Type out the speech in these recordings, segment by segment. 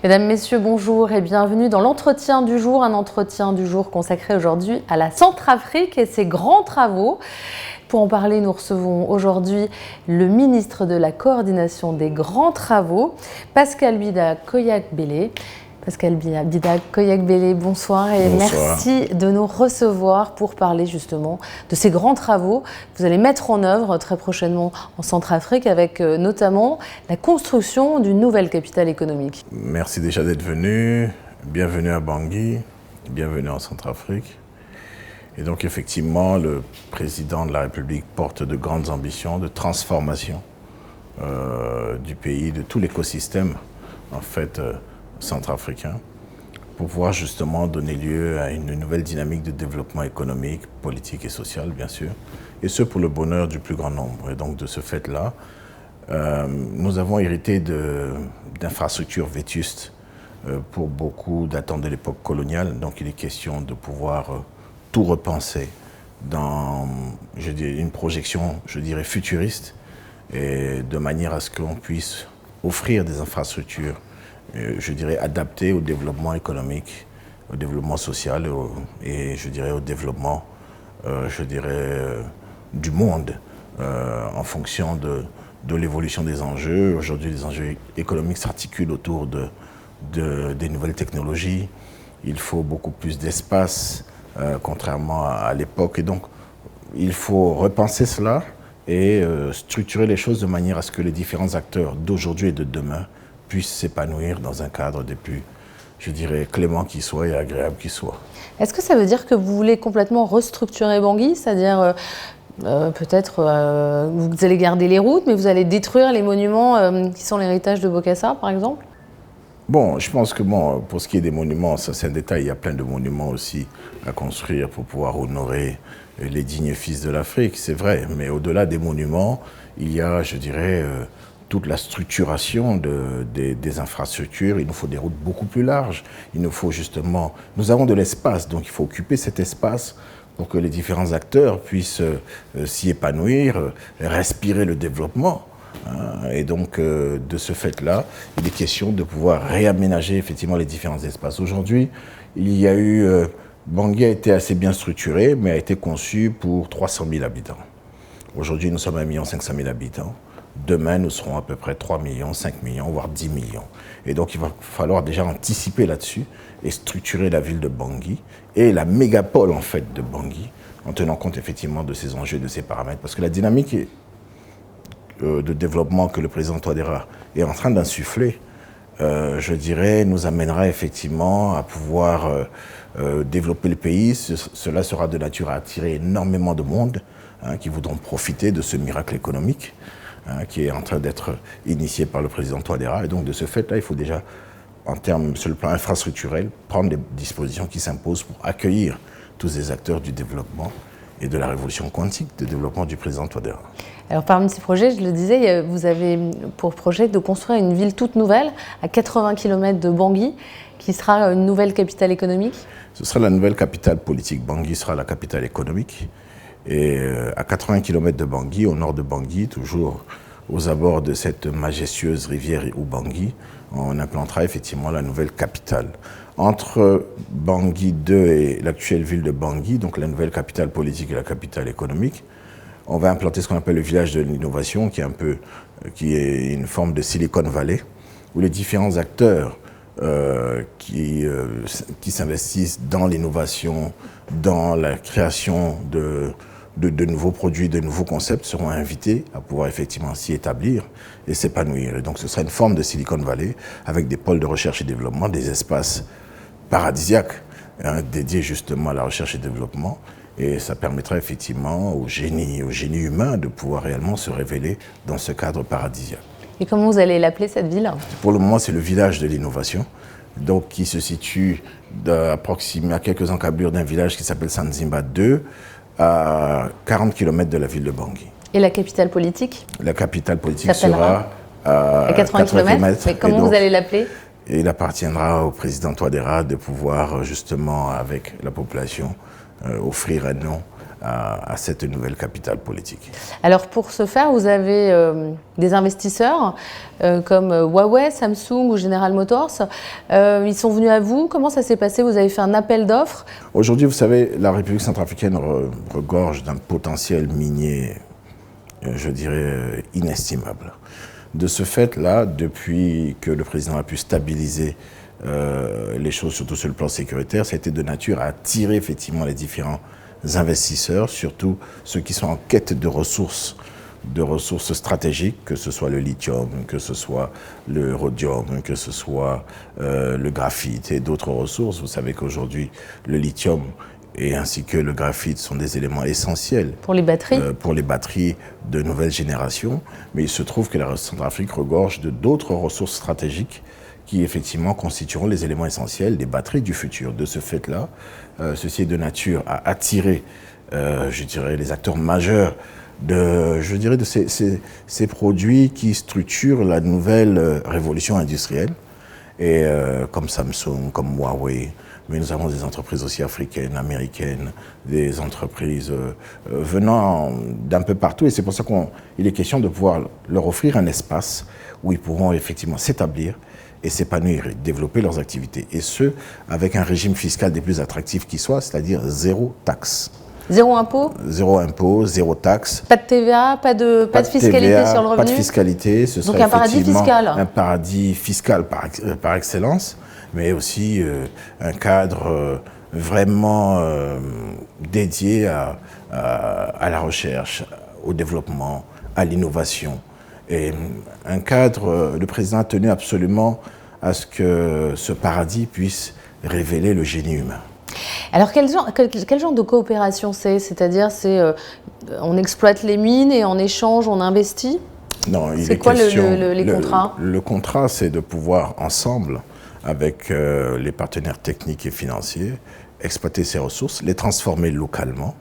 Mesdames, Messieurs, bonjour et bienvenue dans l'entretien du jour, un entretien du jour consacré aujourd'hui à la Centrafrique et ses grands travaux. Pour en parler, nous recevons aujourd'hui le ministre de la Coordination des grands travaux, Pascal Bida Koyak-Bellé. Pascal Bida Koyak-Bellé, bonsoir et merci de nous recevoir pour parler justement de ces grands travaux que vous allez mettre en œuvre très prochainement en Centrafrique avec notamment la construction d'une nouvelle capitale économique. Merci déjà d'être venu, bienvenue à Bangui, bienvenue en Centrafrique. Et donc effectivement, le président de la République porte de grandes ambitions de transformation du pays, de tout l'écosystème en fait centrafricain, pour pouvoir justement donner lieu à une nouvelle dynamique de développement économique, politique et social, bien sûr, et ce pour le bonheur du plus grand nombre. Et donc de ce fait-là, nous avons hérité d'infrastructures vétustes pour beaucoup datant de l'époque coloniale. Donc il est question de pouvoir tout repenser dans une projection, je dirais, futuriste, et de manière à ce qu'on puisse offrir des infrastructures je dirais, adapté au développement économique, au développement social et je dirais au développement du monde en fonction de l'évolution des enjeux. Aujourd'hui, les enjeux économiques s'articulent autour des nouvelles technologies. Il faut beaucoup plus d'espace, contrairement à l'époque. Et donc, il faut repenser cela et structurer les choses de manière à ce que les différents acteurs d'aujourd'hui et de demain puissent s'épanouir dans un cadre des plus, je dirais, clément qui soit et agréable qui soit. Est-ce que ça veut dire que vous voulez complètement restructurer Bangui, c'est-à-dire peut-être vous allez garder les routes, mais vous allez détruire les monuments qui sont l'héritage de Bokassa, par exemple? Bon, je pense que pour ce qui est des monuments, ça c'est un détail, il y a plein de monuments aussi à construire pour pouvoir honorer les dignes fils de l'Afrique, c'est vrai, mais au-delà des monuments, il y a, je dirais, toute la structuration des infrastructures. Il nous faut des routes beaucoup plus larges. Il nous faut justement... Nous avons de l'espace, donc il faut occuper cet espace pour que les différents acteurs puissent s'y épanouir, respirer le développement. Et donc, de ce fait-là, il est question de pouvoir réaménager effectivement les différents espaces. Aujourd'hui, il y a eu... Bangui a été assez bien structuré, mais a été conçu pour 300 000 habitants. Aujourd'hui, nous sommes à 1 500 000 habitants. Demain, nous serons à peu près 3 millions, 5 millions, voire 10 millions. Et donc, il va falloir déjà anticiper là-dessus et structurer la ville de Bangui et la mégapole, en fait, de Bangui, en tenant compte, effectivement, de ces enjeux, de ces paramètres. Parce que la dynamique de développement que le président Touadéra est en train d'insuffler, je dirais, nous amènera, effectivement, à pouvoir développer le pays. Cela sera de nature à attirer énormément de monde qui voudront profiter de ce miracle économique qui est en train d'être initié par le président Touadéra. Et donc, de ce fait-là, il faut déjà, sur le plan infrastructurel, prendre des dispositions qui s'imposent pour accueillir tous les acteurs du développement et de la révolution quantique de développement du président Touadéra. Alors, parmi ces projets, je le disais, vous avez pour projet de construire une ville toute nouvelle, à 80 km de Bangui, qui sera une nouvelle capitale économique. Ce sera la nouvelle capitale politique. Bangui sera la capitale économique. Et à 80 km de Bangui, au nord de Bangui, toujours aux abords de cette majestueuse rivière Ubangui, on implantera effectivement la nouvelle capitale. Entre Bangui 2 et l'actuelle ville de Bangui, donc la nouvelle capitale politique et la capitale économique, on va implanter ce qu'on appelle le village de l'innovation, qui est une forme de Silicon Valley, où les différents acteurs qui s'investissent dans l'innovation, dans la création de nouveaux produits, de nouveaux concepts seront invités à pouvoir effectivement s'y établir et s'épanouir. Et donc ce sera une forme de Silicon Valley avec des pôles de recherche et développement, des espaces paradisiaques dédiés justement à la recherche et développement. Et ça permettra effectivement au génie humain de pouvoir réellement se révéler dans ce cadre paradisiaque. Et comment vous allez l'appeler cette ville? Pour le moment, c'est le village de l'innovation, donc qui se situe à quelques encablures d'un village qui s'appelle Sanzimba 2, à 40 km de la ville de Bangui. Et la capitale politique? La capitale politique sera à 80 km. Mais comment vous allez l'appeler? Il appartiendra au président Touadéra de pouvoir justement, avec la population, offrir un nom à cette nouvelle capitale politique. Alors pour ce faire, vous avez des investisseurs comme Huawei, Samsung ou General Motors. Ils sont venus à vous. Comment ça s'est passé? Vous avez fait un appel d'offres? Aujourd'hui, vous savez, la République centrafricaine regorge d'un potentiel minier, je dirais, inestimable. De ce fait-là, depuis que le président a pu stabiliser les choses, surtout sur le plan sécuritaire, ça a été de nature à attirer effectivement les différents investisseurs, surtout ceux qui sont en quête de ressources stratégiques, que ce soit le lithium, que ce soit le rhodium, que ce soit le graphite et d'autres ressources. Vous savez qu'aujourd'hui, le lithium et ainsi que le graphite sont des éléments essentiels pour les batteries de nouvelle génération. Mais il se trouve que la Centrafrique regorge de d'autres ressources stratégiques qui effectivement constitueront les éléments essentiels des batteries du futur. De ce fait-là, ceci est de nature à attirer, je dirais, les acteurs majeurs de ces produits qui structurent la nouvelle révolution industrielle, et comme Samsung, comme Huawei. Mais nous avons des entreprises aussi africaines, américaines, des entreprises venant d'un peu partout. Et c'est pour ça qu'il est question de pouvoir leur offrir un espace où ils pourront effectivement s'établir et s'épanouir et développer leurs activités. Et ce, avec un régime fiscal des plus attractifs qui soit, c'est-à-dire zéro taxe. Zéro impôt? Zéro impôt, zéro taxe. Pas de TVA, pas de fiscalité TVA, sur le revenu? Pas de fiscalité. Ce Donc sera un paradis fiscal. Un paradis fiscal par excellence, mais aussi un cadre vraiment dédié à la recherche, au développement, à l'innovation. Et un cadre, le président a tenu absolument à ce que ce paradis puisse révéler le génie humain. Alors quel genre de coopération c'est? C'est-à-dire on exploite les mines et en échange on investit? Non, c'est quoi les contrats? Le contrat, c'est de pouvoir ensemble, avec les partenaires techniques et financiers, exploiter ces ressources, les transformer localement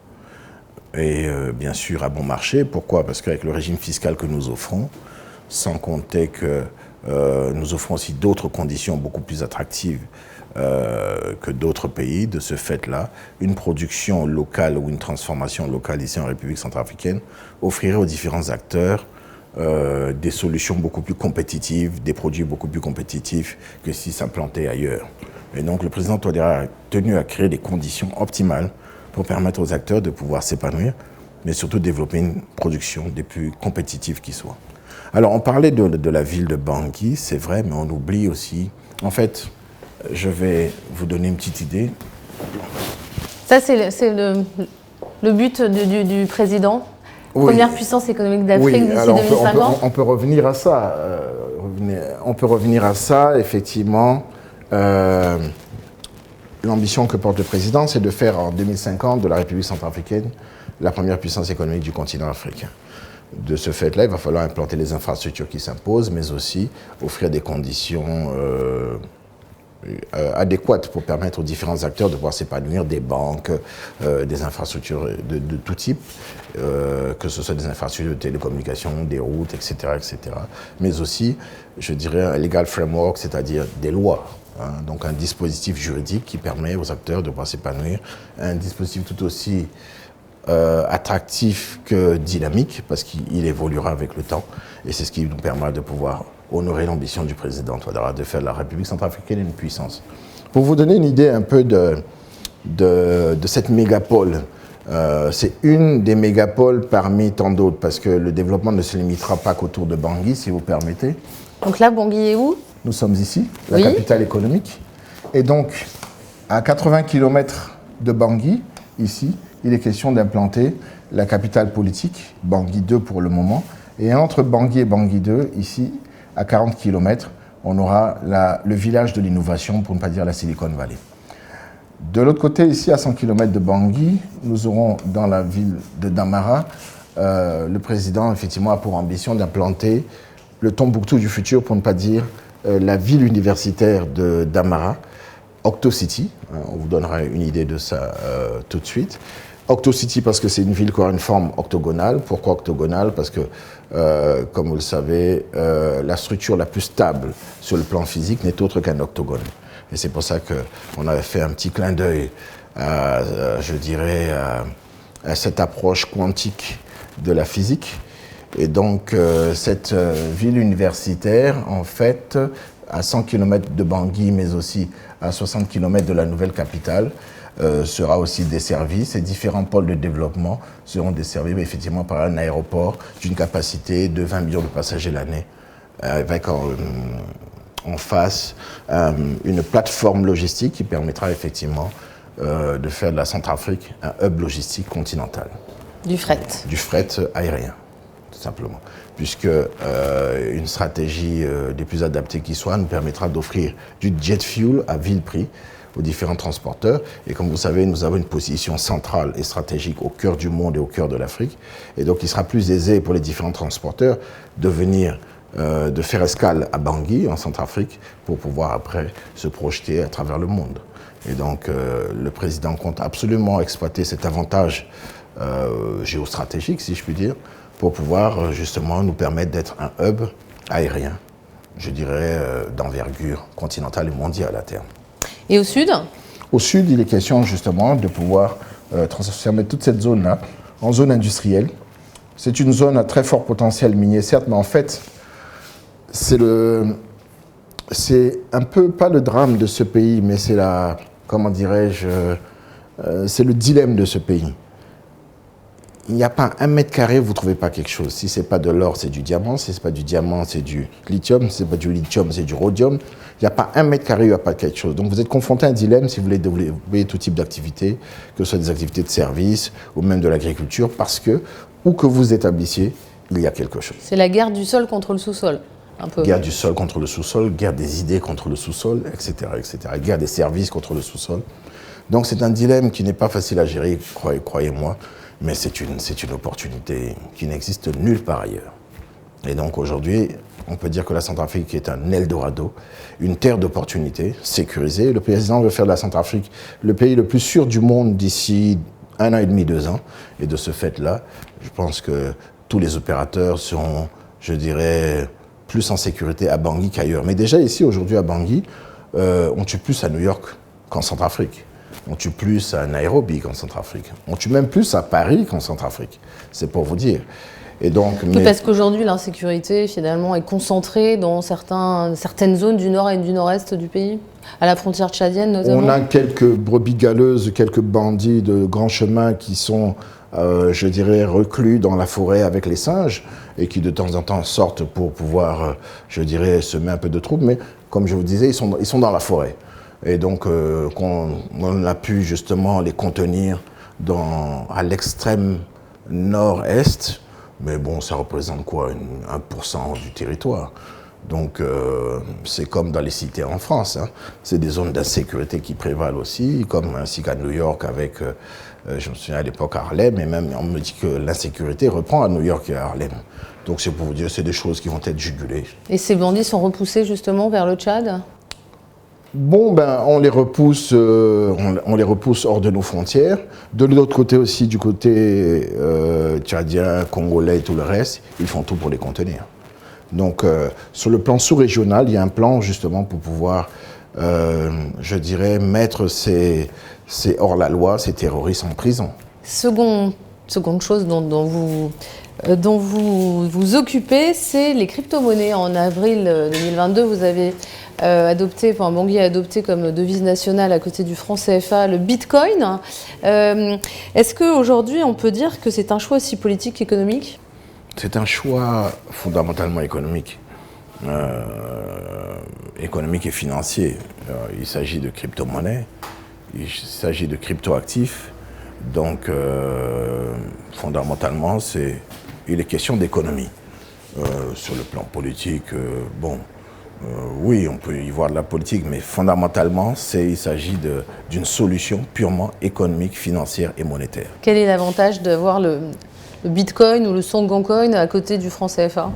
et bien sûr à bon marché. Pourquoi? Parce qu'avec le régime fiscal que nous offrons, sans compter que nous offrons aussi d'autres conditions beaucoup plus attractives que d'autres pays, de ce fait-là, une production locale ou une transformation locale ici en République centrafricaine offrirait aux différents acteurs des solutions beaucoup plus compétitives, des produits beaucoup plus compétitifs que s'ils s'implantaient ailleurs. Et donc le président Touadéra a tenu à créer des conditions optimales pour permettre aux acteurs de pouvoir s'épanouir, mais surtout développer une production des plus compétitives qui soit. Alors on parlait de la ville de Bangui, c'est vrai, mais on oublie aussi, en fait, je vais vous donner une petite idée. Ça, c'est le but du président. Oui. Première puissance économique d'Afrique d'ici 2050. On peut revenir à ça. On peut revenir à ça, effectivement. L'ambition que porte le président, c'est de faire en 2050 de la République centrafricaine la première puissance économique du continent africain. De ce fait-là, il va falloir implanter les infrastructures qui s'imposent, mais aussi offrir des conditions adéquates pour permettre aux différents acteurs de pouvoir s'épanouir, des banques, des infrastructures de tout type, que ce soit des infrastructures de télécommunications, des routes, etc., etc. Mais aussi, je dirais, un legal framework, c'est-à-dire des lois. Donc un dispositif juridique qui permet aux acteurs de pouvoir s'épanouir, un dispositif tout aussi attractif que dynamique, parce qu'il évoluera avec le temps, et c'est ce qui nous permet de pouvoir honorer l'ambition du président Touadéra de faire de la République centrafricaine une puissance. Pour vous donner une idée un peu de cette mégapole, c'est une des mégapoles parmi tant d'autres, parce que le développement ne se limitera pas qu'autour de Bangui, si vous permettez. Donc là, Bangui est où? Nous sommes ici, la capitale économique. Et donc, à 80 km de Bangui, ici, il est question d'implanter la capitale politique, Bangui 2 pour le moment. Et entre Bangui et Bangui 2, ici, à 40 km, on aura le village de l'innovation, pour ne pas dire la Silicon Valley. De l'autre côté, ici, à 100 km de Bangui, nous aurons dans la ville de Damara, le président, effectivement, a pour ambition d'implanter le Tombouctou du futur, pour ne pas dire la ville universitaire de Damara, Octo-City. On vous donnera une idée de ça tout de suite. Octo-City parce que c'est une ville qui aura une forme octogonale. Pourquoi octogonale? Parce que, comme vous le savez, la structure la plus stable sur le plan physique n'est autre qu'un octogone. Et c'est pour ça qu'on avait fait un petit clin d'œil, je dirais, cette approche quantique de la physique. Et donc, cette ville universitaire, en fait, à 100 km de Bangui, mais aussi à 60 km de la nouvelle capitale, sera aussi desservie. Ces différents pôles de développement seront desservis effectivement par un aéroport d'une capacité de 20 millions de passagers l'année, avec en face une plateforme logistique qui permettra effectivement de faire de la Centrafrique un hub logistique continental. Du fret. Du fret aérien, tout simplement. Puisque une stratégie des plus adaptées qui soit nous permettra d'offrir du jet fuel à vil prix aux différents transporteurs. Et comme vous savez, nous avons une position centrale et stratégique au cœur du monde et au cœur de l'Afrique. Et donc, il sera plus aisé pour les différents transporteurs de venir, de faire escale à Bangui, en Centrafrique, pour pouvoir après se projeter à travers le monde. Et donc, le président compte absolument exploiter cet avantage géostratégique, si je puis dire, pour pouvoir justement nous permettre d'être un hub aérien, je dirais, d'envergure continentale et mondiale à terme. Et au sud? Au sud, il est question justement de pouvoir transformer toute cette zone-là en zone industrielle. C'est une zone à très fort potentiel minier, certes, mais en fait, c'est un peu, pas le drame de ce pays, mais c'est comment dirais-je, c'est le dilemme de ce pays. Il n'y a pas 1 mètre carré, vous ne trouvez pas quelque chose. Si ce n'est pas de l'or, c'est du diamant. Si ce n'est pas du diamant, c'est du lithium. Si ce n'est pas du lithium, c'est du rhodium. Il n'y a pas 1 mètre carré, il n'y a pas quelque chose. Donc vous êtes confronté à un dilemme si vous voulez développer tout type d'activité, que ce soit des activités de service ou même de l'agriculture, parce que, où que vous établissiez, il y a quelque chose. C'est la guerre du sol contre le sous-sol, un peu. Guerre du sol contre le sous-sol, guerre des idées contre le sous-sol, etc., etc. Guerre des services contre le sous-sol. Donc c'est un dilemme qui n'est pas facile à gérer, croyez-moi. Mais c'est une opportunité qui n'existe nulle part ailleurs. Et donc aujourd'hui, on peut dire que la Centrafrique est un Eldorado, une terre d'opportunités, sécurisée. Le président veut faire de la Centrafrique le pays le plus sûr du monde d'ici 1 an et demi, 2 ans. Et de ce fait-là, je pense que tous les opérateurs seront, je dirais, plus en sécurité à Bangui qu'ailleurs. Mais déjà ici, aujourd'hui à Bangui, on tue plus à New York qu'en Centrafrique. On tue plus à Nairobi qu'en Centrafrique. On tue même plus à Paris qu'en Centrafrique. C'est pour vous dire. Et donc, oui, parce qu'aujourd'hui, l'insécurité, finalement, est concentrée dans certaines zones du nord et du nord-est du pays, à la frontière tchadienne notamment. On a quelques brebis galeuses, quelques bandits de grands chemins qui sont, je dirais, reclus dans la forêt avec les singes et qui, de temps en temps, sortent pour pouvoir, je dirais, semer un peu de trouble. Mais, comme je vous disais, ils sont dans la forêt. Et donc, on a pu justement les contenir à l'extrême nord-est. Mais bon, ça représente quoi, 1% du territoire. Donc, c'est comme dans les cités en France. Hein. C'est des zones d'insécurité qui prévalent aussi, comme ainsi qu'à New York avec, je me souviens à l'époque, Harlem. Et même, on me dit que l'insécurité reprend à New York et à Harlem. Donc, c'est pour vous dire, c'est des choses qui vont être jugulées. Et ces bandits sont repoussés justement vers le Tchad ? Bon, ben, on les repousse hors de nos frontières. De l'autre côté aussi, du côté tchadien, congolais et tout le reste, ils font tout pour les contenir. Donc, sur le plan sous-régional, il y a un plan justement pour pouvoir, je dirais, mettre ces hors-la-loi, ces terroristes en prison. Seconde chose dont vous vous occupez, c'est les crypto-monnaies. En avril 2022, vous avez Bangui a adopté comme devise nationale à côté du franc CFA le Bitcoin. Est-ce qu'aujourd'hui, on peut dire que c'est un choix aussi politique qu'économique ? C'est un choix fondamentalement économique. Économique et financier. Il s'agit de crypto-monnaies, il s'agit de crypto-actifs. Donc, fondamentalement, il est question d'économie. Sur le plan politique, oui, on peut y voir de la politique, mais fondamentalement, il s'agit d'une solution purement économique, financière et monétaire. Quel est l'avantage d'avoir le Bitcoin ou le Songancoin à côté du franc CFA ?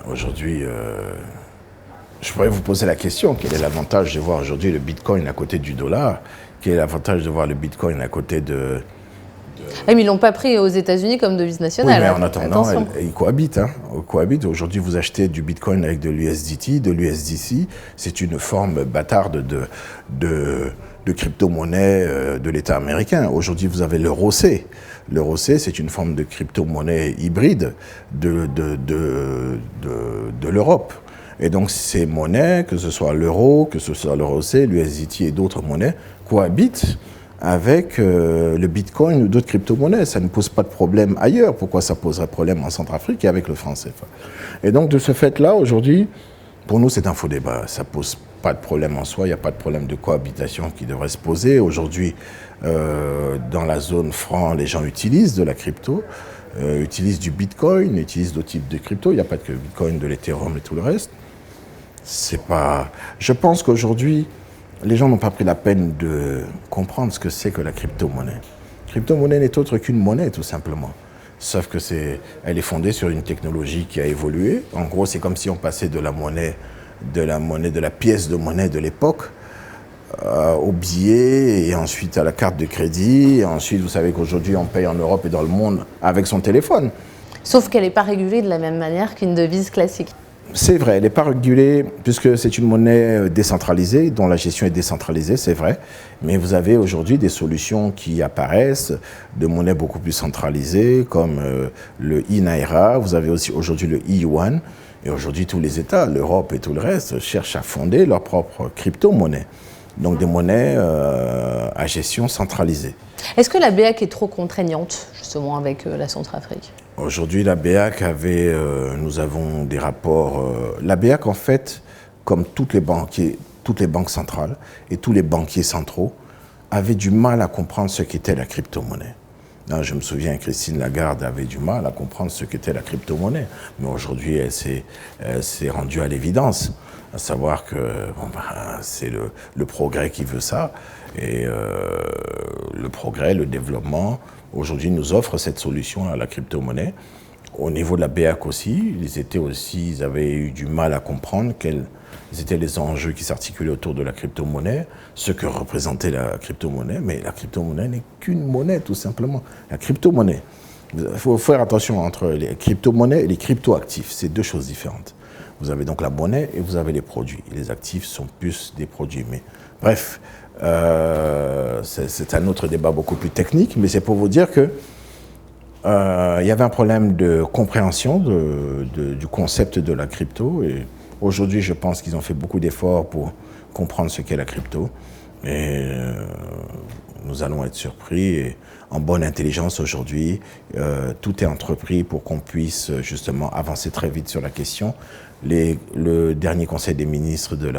Aujourd'hui, je pourrais vous poser la question, quel est l'avantage de voir aujourd'hui le Bitcoin à côté du dollar ? Quel est l'avantage de voir le Bitcoin à côté de... Mais ils ne l'ont pas pris aux États-Unis comme devise nationale. Oui, mais en attendant, ils cohabitent. Aujourd'hui, vous achetez du Bitcoin avec de l'USDT, de l'USDC. C'est une forme bâtarde de crypto-monnaie de l'État américain. Aujourd'hui, vous avez l'EUR-C. L'EUR-C, c'est une forme de crypto-monnaie hybride de l'Europe. Et donc, ces monnaies, que ce soit l'euro, que ce soit l'EUR-C, l'USDT et d'autres monnaies, cohabitent avec le Bitcoin ou d'autres crypto-monnaies. Ça ne pose pas de problème ailleurs. Pourquoi ça poserait problème en Centrafrique et avec le franc CFA? Et donc, de ce fait-là, aujourd'hui, pour nous, c'est un faux débat. Ça ne pose pas de problème en soi. Il n'y a pas de problème de cohabitation qui devrait se poser. Aujourd'hui, dans la zone franc, les gens utilisent de la crypto, utilisent du Bitcoin, utilisent d'autres types de crypto. Il n'y a pas que le Bitcoin, de l'Ethereum et tout le reste. C'est pas... Je pense qu'aujourd'hui, les gens n'ont pas pris la peine de comprendre ce que c'est que la crypto-monnaie. Crypto-monnaie n'est autre qu'une monnaie, tout simplement. Sauf que elle est fondée sur une technologie qui a évolué. En gros, c'est comme si on passait de la pièce de monnaie de l'époque au billet et ensuite à la carte de crédit. Et ensuite, vous savez qu'aujourd'hui, on paye en Europe et dans le monde avec son téléphone. Sauf qu'elle n'est pas régulée de la même manière qu'une devise classique. C'est vrai, elle n'est pas régulée puisque c'est une monnaie décentralisée, dont la gestion est décentralisée, c'est vrai. Mais vous avez aujourd'hui des solutions qui apparaissent, de monnaies beaucoup plus centralisées, comme le e-Naira. Vous avez aussi aujourd'hui le e-Yuan. Et aujourd'hui, tous les États, l'Europe et tout le reste, cherchent à fonder leur propre crypto-monnaie. Donc des monnaies à gestion centralisée. Est-ce que la BEAC est trop contraignante, justement, avec la Centrafrique ? Aujourd'hui, la BEAC nous avons des rapports. La BEAC, en fait, comme toutes les banques centrales et tous les banquiers centraux, avaient du mal à comprendre ce qu'était la crypto-monnaie. Je me souviens, Christine Lagarde avait du mal à comprendre ce qu'était la crypto-monnaie. Mais aujourd'hui, elle s'est rendue à l'évidence, à savoir que c'est le progrès qui veut ça. Et le progrès, le développement, aujourd'hui nous offre cette solution à la crypto-monnaie. Au niveau de la BEAC aussi, ils avaient eu du mal à comprendre quels étaient les enjeux qui s'articulaient autour de la crypto-monnaie, ce que représentait la crypto-monnaie. Mais la crypto-monnaie n'est qu'une monnaie, tout simplement. La crypto-monnaie. Il faut faire attention entre les crypto-monnaies et les crypto-actifs. C'est deux choses différentes. Vous avez donc la monnaie et vous avez les produits. Et les actifs sont plus des produits. Mais bref, c'est un autre débat beaucoup plus technique, mais c'est pour vous dire que il y avait un problème de compréhension du concept de la crypto. Et aujourd'hui, je pense qu'ils ont fait beaucoup d'efforts pour comprendre ce qu'est la crypto. Et nous allons être surpris. Et en bonne intelligence aujourd'hui, tout est entrepris pour qu'on puisse justement avancer très vite sur la question. Le dernier conseil des ministres de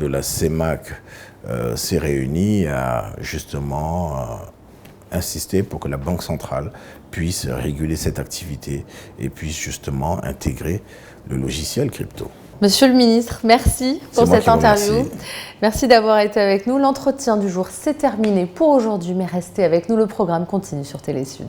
la CEMAC s'est réuni à justement insister pour que la Banque centrale puisse réguler cette activité et puisse justement intégrer le logiciel crypto. Monsieur le ministre, merci pour cette interview. Merci d'avoir été avec nous. L'entretien du jour s'est terminé pour aujourd'hui, mais restez avec nous, le programme continue sur Télé Sud.